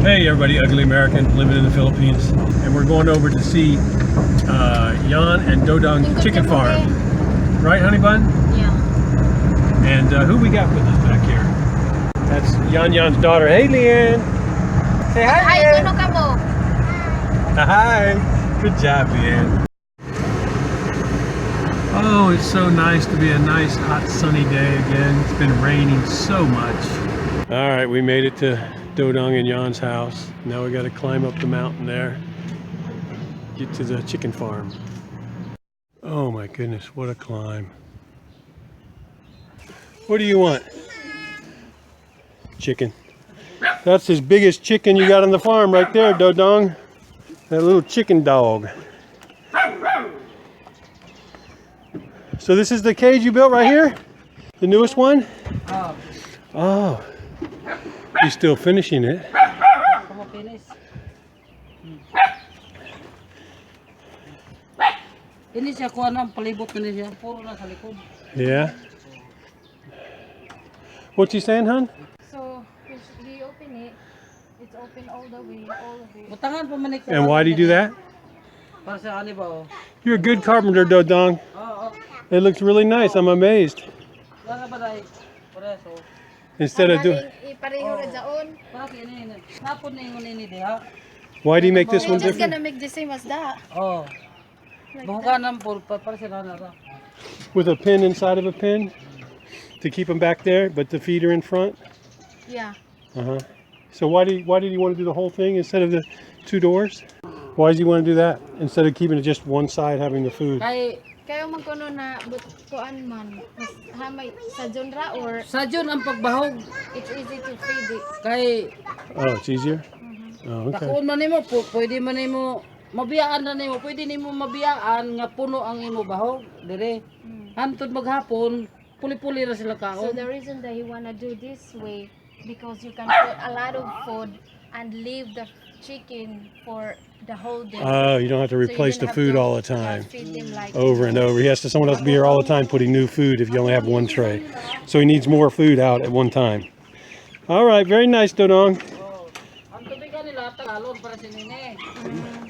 Hey everybody, Ugly American living in the Philippines, and we're going over to see Yan and Dodong chicken farm. Right, honey bun? Yeah. And who we got with us back here? That's Yan's daughter. Hey, Leanne. Say hi, Leanne. Hi. Good job, Leanne. Oh, it's so nice to be a nice, hot, sunny day again. It's been raining so much. All right, we made it to Dodong and Yan's house. Now we got to climb up the mountain there, get to the chicken farm. Oh my goodness, what a climb. What do you want? Chicken. That's as big as chicken you got on the farm right there, Dodong. That little chicken dog. So this is the cage you built right here? The newest one? Oh. You're still finishing it. Yeah. What's he saying, hon? So we open it. It's open all the way, And why do you do that? You're a good carpenter, Dodong. It looks really nice. I'm amazed. Instead of doing. Why do you make this one Just different? gonna make the same as that. With a pin inside of a pin to keep them back there, but the feet are in front. Yeah. So why did he want to do the whole thing instead of the two doors? Why does he want to do that instead of keeping it just one side having the food? Kayo magkuno na kuan man. Hamay sa genre or Sajon ang pagbahog. it's easy to feed it. Kay Oh, it's easier? Oh, okay. takuon man nimo, pwede man nimo mabiyaan na nimo, pwede nimo mabiyaan nga puno ang imo bahog dire. Hantod maghapon, puli-puli ra sila So kaon. the reason that he wanna do this way because you can put a lot of food and leave the chicken for the whole day. Oh, you don't have to So you replace the don't have food to, all the time. feed them like Over and over. He has to, someone else to be here all the time putting new food if you only have one tray. So he needs more food out at one time. All right, very nice, Dodong. Ang tubigan nila tagalon para si nene.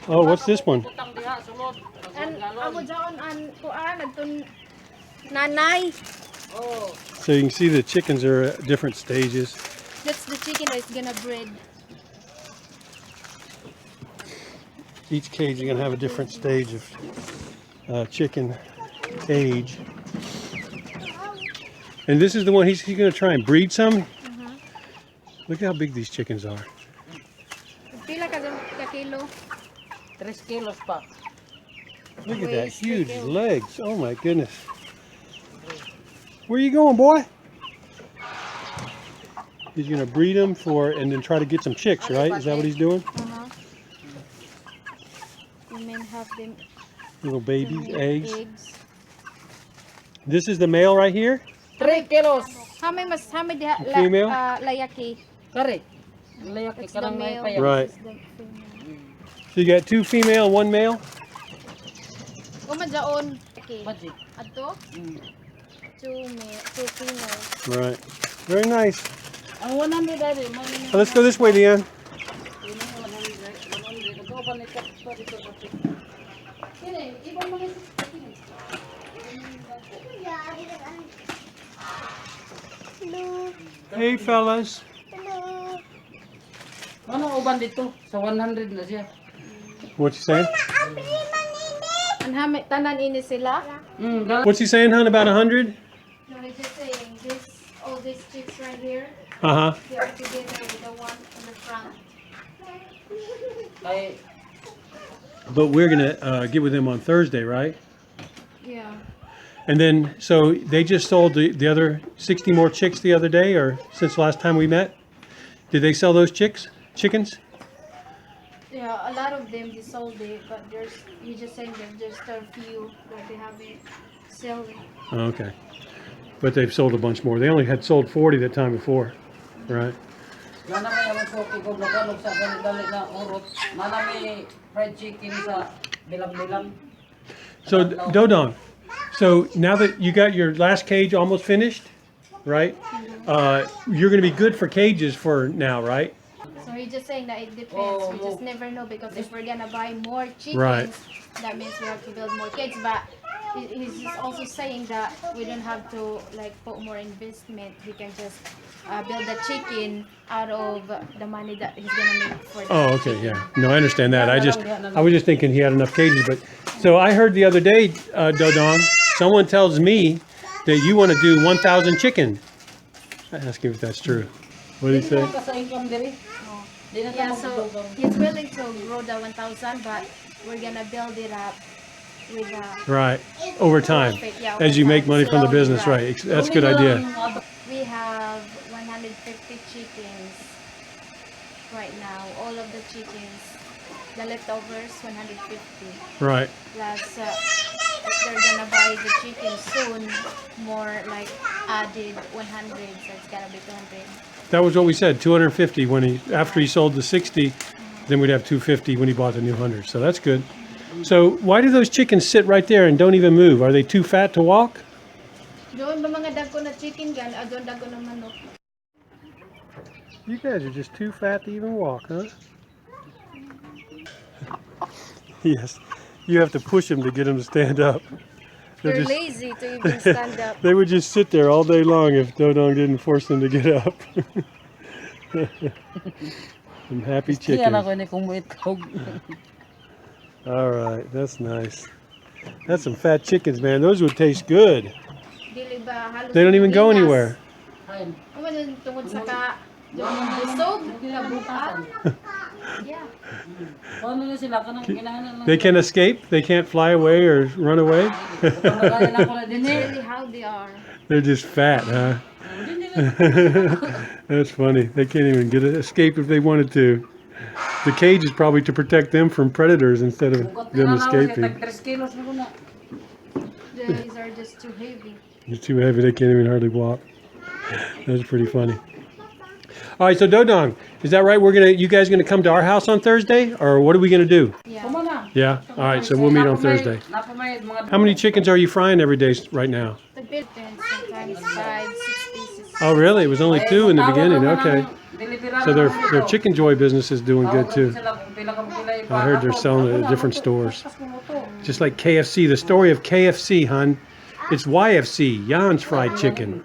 Oh, what's this one? Putang diha sulod. And amo jaon an kuan adtun nanay. Oh. So you can see the chickens are at different stages. That's the chicken that is gonna breed. Each cage is going to have a different stage of chicken age. And this is the one he's going to try and breed some. Look how big these chickens are. Pila ka kilo? 3 kilos pa. Look at that huge legs. Oh my goodness. Where are you going, boy? He's going to breed them and then try to get some chicks, right? Is that what he's doing? And then have them Little babies, eggs. This is the male right here? 3 kilos. Hami diha Female? layaki. Kare. Layak That's the kanang may male. payag. Right. This is the female. So you got 2 female, 1 male? Uma jaon. Okay. Budget. Ato? 2 females. Right. Very nice. Ang 100 dali mo. Well, let's go this way, Leanne. Hey, fellas. Ano uban dito? Sa 100 na siya. What you saying? And hami tanan ini sila? What's he saying, hon? About 100? No, he's just saying all these chicks right here, Uh-huh. they are together with the one in the front. Kay But we're gonna get with him on Thursday, right? Yeah. And then, so they just sold the other 60 more chicks the other day, or since last time we met? Did they sell those chickens? Yeah, a lot of them they sold it, but you just saying that there's still a few that they haven't selling. Okay. But they've sold a bunch more. They only had sold 40 the time before, right? nana may amon ko kung nakalog sa dali na urot. Nana may fried chicken sa bilang-bilang. So Dodong, so now that you got your last cage almost finished, right? You're going to be good for cages for now, right? So he's just saying that it depends. Oh, We just never know because if we're gonna buy more chickens, Right. that means we have to build more kids. But he's just also saying that we don't have to like put more investment. We can just build the chicken out of the money that he's gonna make for the Oh, okay, chicken. yeah. No, I understand that. I was just thinking he had enough cages, but so I heard the other day, Dodong, someone tells me that you want to do 1,000 chicken. I ask him if that's true. What did he say? Ka sa income diri. Di na Yeah, ta so magdugong. he's willing to grow the 1,000, but we're gonna build it up with Right, over time, profit. Yeah, as you over make time, money from the slowly, business, right? That's a good idea. We have 150 chickens right now. All of the chickens, the leftovers, 150. Right. Plus, if they're gonna buy the chicken soon, more like added 100, so it's gonna be 200. That was what we said, 250 when after he sold the 60, then we'd have 250 when he bought the new 100. So that's good. So why do those chickens sit right there and don't even move? Are they too fat to walk? Doon ba mga dagko na chicken gan, doon dagko na manok. You guys are just too fat to even walk, huh? Yes. You have to push them to get them to stand up. They're just- lazy to even stand up. They would just sit there all day long if Dodong didn't force them to get up. Some happy Kaya na chickens. ko ni kung muit kog. All right, that's nice. That's some fat chickens, man. Those would taste good. Dili ba halos They don't even go Pilipinas. anywhere. Ayun. Ano yung tungod sa busog, kabuan? Yeah. Paano na sila kanang ginahanan lang. They can escape? They can't fly away or run away? Kaya na ko na din That's eh. really how they are. They're just fat, huh? That's funny. They can't even escape if they wanted to. The cage is probably to protect them from predators instead of them escaping. Tag 3 kilos na ko na. These are just too heavy. They're too heavy. They can't even hardly walk. That's pretty funny. All right, so Dodong, is that right? You guys gonna come to our house on Thursday, or what are we gonna do? Yeah. Kuma na. Yeah. All right, so we'll meet on Thursday. Napamay mga How many chickens are you frying every day right now? The bit sometimes 5, 6 pieces. Oh, really? It was only 2 in the beginning. Okay. So their Chicken Joy business is doing good too. I heard they're selling it at different stores. Just like KFC. The story of KFC, hun. It's Y.F.C. Jan's Fried Chicken.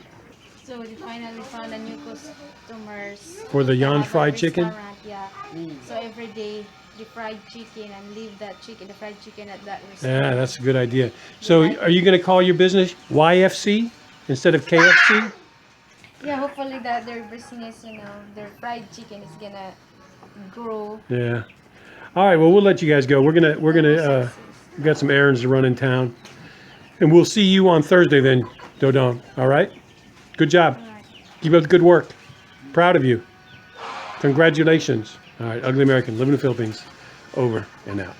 So we finally found a new customers For the Jan's at Fried the Chicken? restaurant, yeah. So every day the fried chicken and leave the fried chicken at that restaurant. Yeah, that's a good idea. So are you going to call your business Y.F.C. instead of KFC? Yeah, hopefully that their business, their fried chicken is gonna grow. Yeah. All right, well, we'll let you guys go. We got some errands to run in town. And we'll see you on Thursday then, Dodong. All right? Good job. All right. Keep up the good work. Proud of you. Congratulations. All right, Ugly American, live in the Philippines. Over and out.